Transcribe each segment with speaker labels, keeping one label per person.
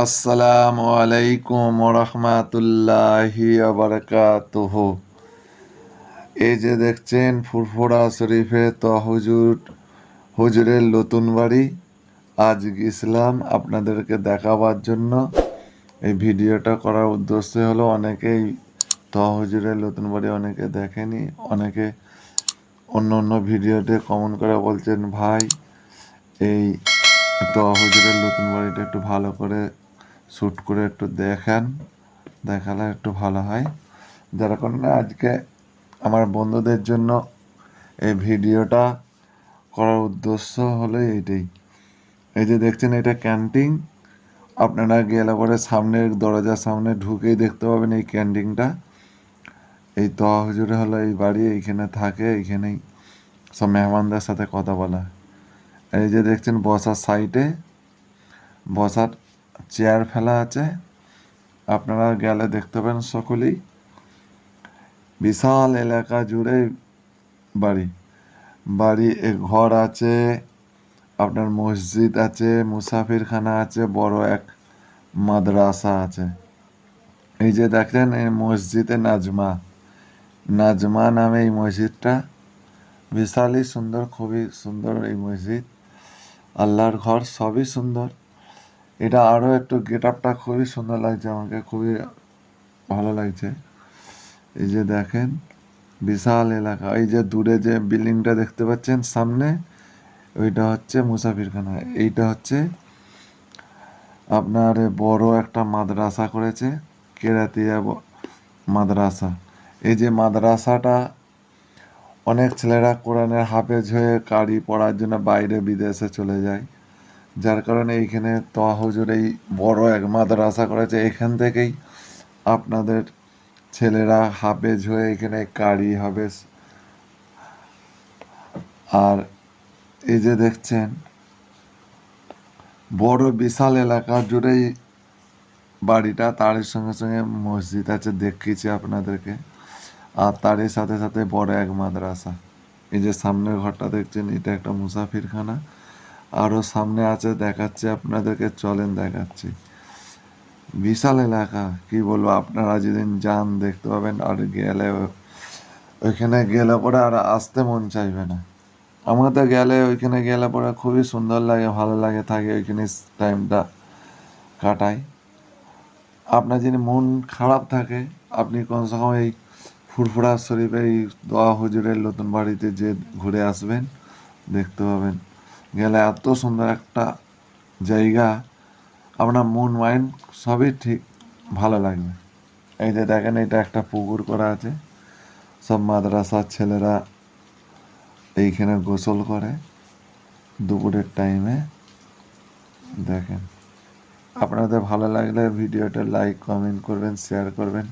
Speaker 1: আসসালামু আলাইকুম রহমাতুল্লাহি বারাকাতুহু। এই যে দেখছেন ফুরফুরা শরীফে হুজুরের নতুন বাড়ি। আজ গেছিলাম আপনাদেরকে দেখাবার জন্য। এই ভিডিওটা করার উদ্দেশ্য হলো অনেকেই হুজুরের নতুন বাড়ি অনেকে দেখেনি, অনেকে অন্য অন্য ভিডিওতে কমেন্ট করে বলছেন ভাই এই হুজুরের নতুন বাড়িটা একটু ভালো করে শ্যুট করে একটু দেখালে একটু ভালো হয়। যার কারণে আজকে আমার বন্ধুদের জন্য এই ভিডিওটা করার উদ্দেশ্য হলো এইটাই। এই যে দেখছেন এটা ক্যান্টিন। আপনারা গেলে পরে সামনের দরজার সামনে ঢুকেই দেখতে পাবেন এই ক্যান্টিনটা। এই হুজুরে হলো এই বাড়ি, এইখানে থাকে, এইখানেই সব মেহমানদের সাথে কথা বলা। এই যে দেখছেন বসার সাইডে বসার চেয়ার ফেলা আছে, আপনারা গেলে দেখতে পাবেন সকলেই। বিশাল এলাকা জুড়ে বাড়ি বাড়ি ঘর আছে, আপনার মসজিদ আছে, মুসাফিরখানা আছে, বড় এক মাদ্রাসা আছে। এই যে দেখেন এই মসজিদে নাজমা নাজমা নামে এই মসজিদটা বিশালই সুন্দর, খুবই সুন্দর এই মসজিদ। আল্লাহর ঘর, সবই সুন্দর। এটা আরও একটু গেট আপটা খুবই সুন্দর লাগছে, আমাকে খুবই ভালো লাগছে। এই যে দেখেন বিশাল এলাকা। এই যে দূরে যে বিল্ডিংটা দেখতে পাচ্ছেন সামনে, ওইটা হচ্ছে মুসাফিরখানা। এইটা হচ্ছে আপনার বড় একটা মাদ্রাসা করেছে, কেরাতিয়া মাদ্রাসা। এই যে মাদ্রাসাটা অনেক ছেলেরা কোরআনের হাফেজ হয়ে কারি পড়ার জন্য বাইরে বিদেশে চলে যায়। যার কারণে এইখানে হুজুর এই বড় এক মাদ্রাসা করেছে। এখান থেকেই আপনাদের ছেলেরা হাফেজ হয়ে এখানে কারি হাফেজ। আর এই যে দেখছেন বড় বিশাল এলাকা জুড়েই বাড়িটা, তারই সঙ্গে সঙ্গে মসজিদ আছে, দেখিয়েছি আপনাদেরকে। আর তারই সাথে সাথে বড় এক মাদ্রাসা। এই যে সামনের ঘরটা দেখছেন, এটা একটা মুসাফিরখানা। আরও সামনে আছে, দেখাচ্ছে আপনাদেরকে, চলেন দেখাচ্ছি। বিশাল এলাকা, কি বলবো, আপনারা যেদিন যান দেখতে পাবেন। আর গেলে ওইখানে গেলে পরে আর আসতে মন চাইবে না। আমাদের গেলে ওইখানে গেলে পরে খুবই সুন্দর লাগে, ভালো লাগে, থাকে ওইখানে টাইমটা কাটাই। আপনার যদি মন খারাপ থাকে, আপনি কমসে কম এই ফুরফুরা শরীফের এই হুজুরের নতুন বাড়িতে যে ঘুরে আসবেন, দেখতে পাবেন। গেলে এত সুন্দর একটা জায়গা, আপনার মন মাইন্ড সবই ঠিক ভালো লাগবে। এই যে দেখেন এটা একটা পুকুর করা আছে, সব মাদ্রাসার ছেলেরা এইখানে গোসল করে দুপুরের টাইমে। দেখেন, আপনাদের ভালো লাগলে ভিডিওটা লাইক কমেন্ট করবেন, শেয়ার করবেন।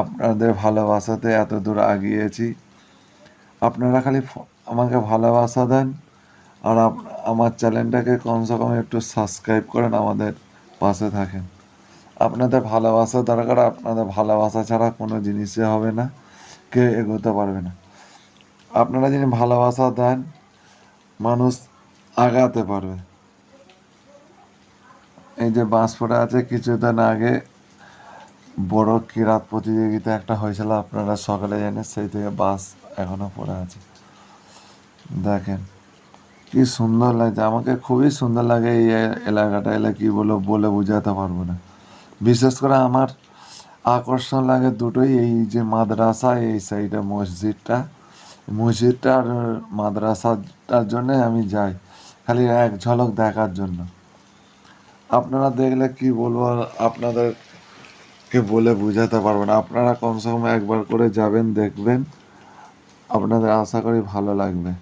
Speaker 1: আপনাদের ভালোবাসাতে এত দূর আগিয়েছি। আপনারা খালি আমাকে ভালোবাসা দেন, আর আমার চ্যানেলটাকে কমসে কম একটু সাবস্ক্রাইব করেন, আমাদের পাশে থাকেন। আপনাদের ভালোবাসা দরকার, আপনাদের ভালোবাসা ছাড়া কোনো জিনিসই হবে না, কেউ এগোতে পারবে না। আপনারা যিনি ভালোবাসা দেন, মানুষ আগাতে পারবে। এই যে বাঁশ পড়ে আছে, কিছুদিন আগে বড় কিরাত প্রতিযোগিতা একটা হয়েছিল, আপনারা সকালে জানেন, সেই থেকে বাস এখনো পড়ে আছে। দেখেন কি সুন্দর লাগছে, আমাকে খুবই সুন্দর লাগে এই এলাকাটা। এলে কি বলে বোঝাতে পারবো না। বিশেষ করে আমার আকর্ষণ লাগে দুটোই, এই যে মাদ্রাসা, এই সাইডে মসজিদটা আর মাদ্রাসাটার জন্যে আমি যাই, খালি এক ঝলক দেখার জন্য। আপনারা দেখলে কি বলবো, আপনাদেরকে বলে বোঝাতে পারবো না। আপনারা কমসে কম একবার করে যাবেন, দেখবেন, আপনাদের আশা করি ভালো লাগবে।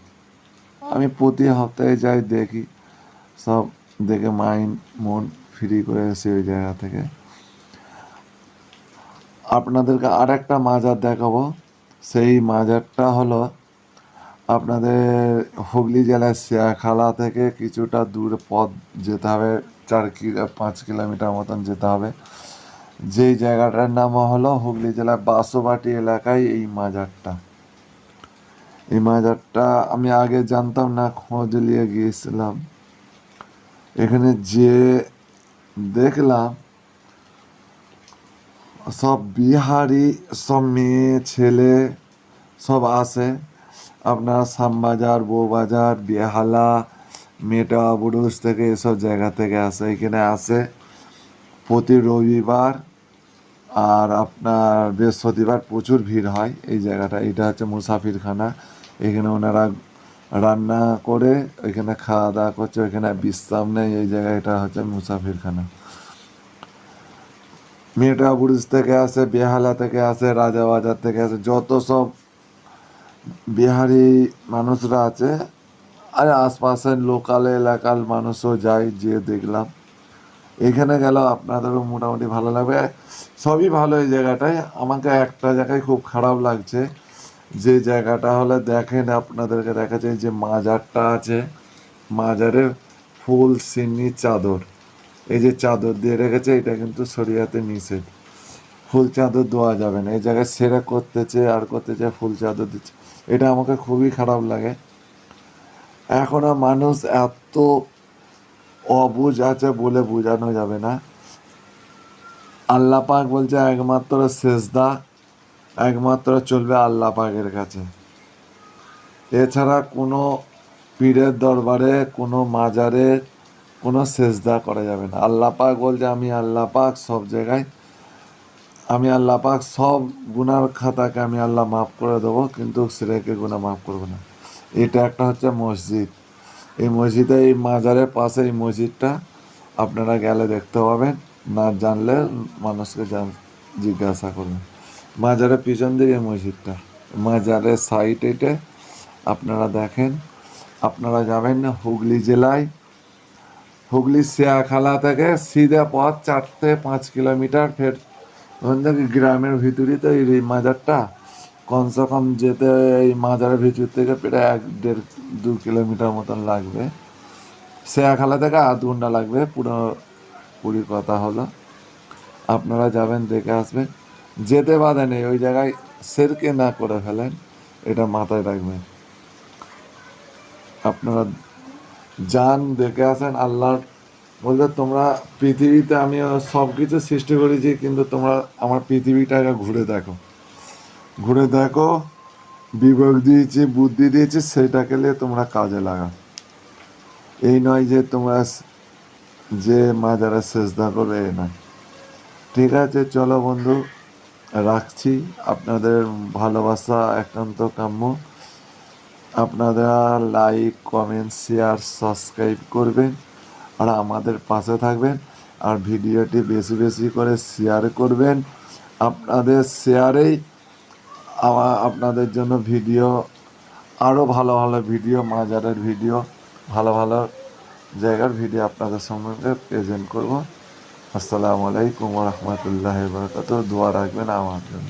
Speaker 1: আমি প্রতি সপ্তাহে যাই, দেখি, সব দেখে মন ফ্রি করে এসে ওই জায়গা থেকে। আপনাদেরকে আর একটা মাজার দেখাবো। সেই মাজারটা হলো আপনাদের হুগলি জেলার শেয়াখালা থেকে কিছুটা দূর পথ যেতে হবে, 5 কিলোমিটার মতন যেতে হবে। যেই জায়গাটার নাম হলো হুগলি জেলার বাঁশবাটি এলাকায় এই মাজারটা। এই মাজারটা আমি আগে জানতাম না, খোঁজ নিয়ে গিয়েছিলাম। এখানে যে দেখলাম সব বিহারি, সব মেয়ে ছেলে সব আসে, আপনার শ্যামবাজার, বউবাজার, বেহালা, মেটা বুরুজ থেকে এসব জায়গা থেকে আসে, এখানে আসে প্রতি রবিবার আর আপনার বৃহস্পতিবার প্রচুর ভিড় হয় এই জায়গাটা। এটা হচ্ছে মুসাফিরখানা, এখানে ওনারা রান্না করে ওইখানে খাওয়া দাওয়া করছে, ওইখানে বিশ্রাম নেয়, এই জায়গায় এটা হচ্ছে মুসাফিরখানা। মেটা বুরুজ থেকে আসে, বেহালা থেকে আসে, রাজাবাজার থেকে আসে, যত সব বিহারি মানুষরা আছে আর আশপাশের লোকাল এলাকার মানুষও যায়, যে দেখলাম এখানে গেল আপনাদেরও মোটামুটি ভালো লাগবে। সবই ভালো এই জায়গাটায়। আমাকে একটা জায়গায় খুব খারাপ লাগছে, যে জায়গাটা হলে দেখেন আপনাদেরকে দেখাচ্ছে যে মাজারটা আছে, মাজারে ফুল সিন্নি চাদর, এই যে চাদর দিয়ে রেখেছে, এটা কিন্তু শরিয়াতে নিষেধ, ফুল চাদর দেওয়া যাবে না। এই জায়গায় সেরা করতেছে আর করতেছে, ফুল চাদর দিচ্ছে, এটা আমাকে খুবই খারাপ লাগে। এখনো মানুষ এত অবুঝ আছে বলে বোঝানো যাবে না। আল্লাহ পাক বলছে একমাত্র সেজদা একমাত্র চলবে আল্লাহ পাকের কাছে, এছাড়া কোনো পীরের দরবারে, কোনো মাজারে কোনো সেজদা করা যাবে না। আল্লাহ পাক বলছে আমি আল্লাহ পাক সব জায়গায়, আমি আল্লাহ পাক সব গুনার খাতাকে আমি আল্লাহ মাফ করে দেবো, কিন্তু সিরেকের গুনাহ মাফ করবো না। এটা একটা হচ্ছে মসজিদ, এই মসজিদে, এই মাজারের পাশে এই মসজিদটা আপনারা গেলে দেখতে পাবেন, না জানলে মানুষকে জিজ্ঞাসা করবেন। মাজারের পিছন দিকে মসজিদটা, মাজারের সাইড এটা আপনারা দেখেন। আপনারা যাবেন না হুগলি জেলায়, হুগলি শিয়াখালা থেকে সিধা পথ 4 থেকে 5 কিলোমিটার, ফের ওখান থেকে গ্রামের ভিতরই তো এই মাজারটা, কমসে কম যেতে এই মাজারের ভিতর থেকে প্রায় 1-1.5-2 কিলোমিটার মতন লাগবে। শেয়াখালা থেকে আধ ঘন্টা লাগবে, পুরি কথা হলো। আপনারা যাবেন, দেখে আসবেন, যেতে বাধা নেই, ওই জায়গায় সেরকে না করে ফেলেন, এটা মাথায় রাখবেন। আপনারা যান, দেখে আসেন। আল্লাহ বলতে তোমরা পৃথিবীতে আমি সব কিছু সৃষ্টি করেছি, কিন্তু তোমরা আমার পৃথিবীটাকে ঘুরে দেখো, ঘুরে দেখো, বিবেক দিয়েছি, বুদ্ধি দিয়েছি, সেইটাকে নিয়ে তোমরা কাজে লাগাও। এই নয় যে তোমরা যে মাজারে সেজদা করবে, এই নয়। ঠিক আছে, চলো বন্ধু, রাখছি। আপনাদের ভালোবাসা একান্ত কাম্য। আপনারা লাইক, কমেন্ট, শেয়ার, সাবস্ক্রাইব করবেন আর আমাদের পাশে থাকবেন। আর ভিডিওটি বেশি বেশি করে শেয়ার করবেন। আপনাদের শেয়ারেই আপনাদের জন্য ভিডিও, আরও ভালো ভালো ভিডিও, মাজারের ভিডিও, ভালো ভালো জায়গার ভিডিও আপনাদের সম্বন্ধে প্রেজেন্ট করব। আসসালামু আলাইকুম ওয়া রাহমাতুল্লাহি ওয়া বারাকাতুহু। দোয়া রাখবেন আমার জন্য।